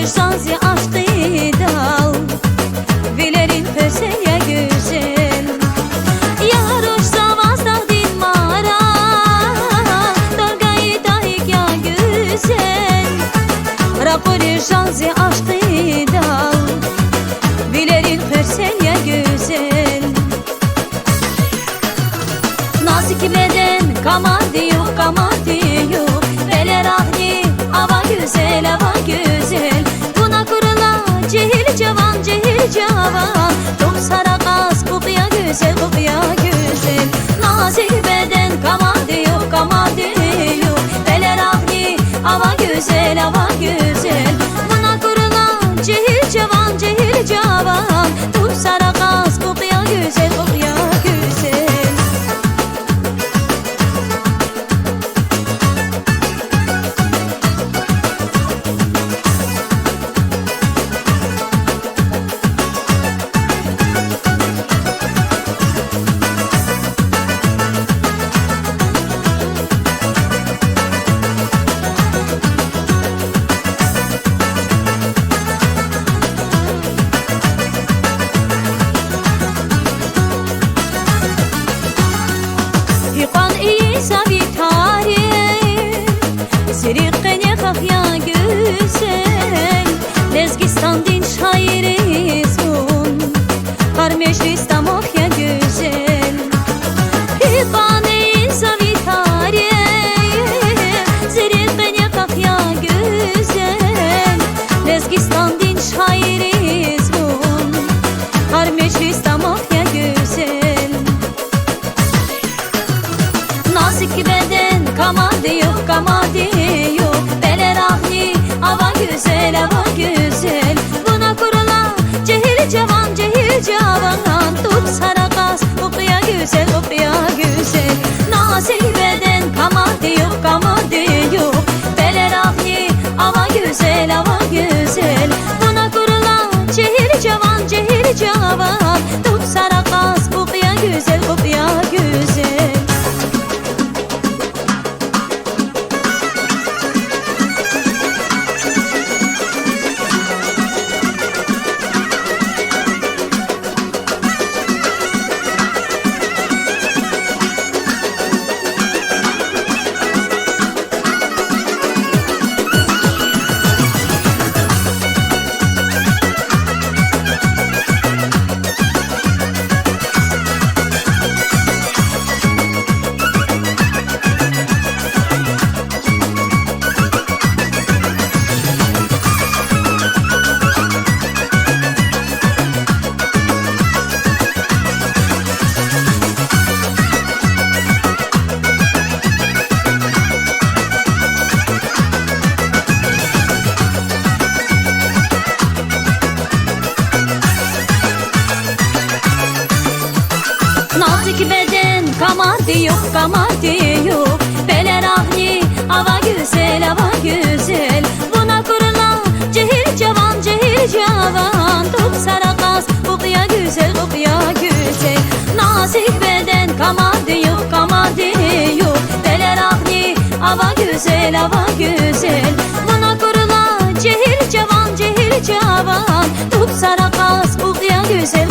şansı açtı dal, vilerin peseye güzel. Yaroş zavazda din mara, dorgayı dahik ya güzel. Rapori şansı açtı dal, vilerin peseye güzel. Nazik beden kamadı yok, kamadı yok. Beler ahli hava güzel, hava güzel. Buna kurula cehil cavan, cehil cavan. Çok sara kaz kokuya güzel, kokuya güzel. Nazik beden kamadı yok, kamadı yok. Beler ahli hava güzel, hava güzel. Buna kurula cehil cavan, cehil cavan. Çok sara kaz kokuya güzel, kokuya güzel. Sirikene kahya güzel, Lezgistan din şairi zun, Har meclistan okya güzel. Hipane zavitare, Sirikene kahya güzel, Lezgistan din şairi zun, Har meclistan okya güzel. Nazik beden kamadı yok, kamadı yok. Beler ahli hava güzel, hava güzel. Buna kurula cehil cavan, cehil cavan. Tut sara kaz kokuya güzel, kokuya güzel. Nazik beden kamadı yok, kamadı yok. Beler ahli hava güzel, hava güzel. Buna kurula cehil cavan, cehil cavan. Tut sara kaz kokuya güzel, kokuya güzel. Nazik beden kamadı yok, kamadı yok. Beler ahli hava güzel, hava güzel. Buna kurula cehil cavan, cehil cavan. Top sara kaz kokuya güzel, kokuya güzel. Nazik beden kamadı yok, kamadı yok. Beler ahli hava güzel, hava güzel. Buna kurula cehil cavan, cehil cavan. Top sara kaz kokuya güzel,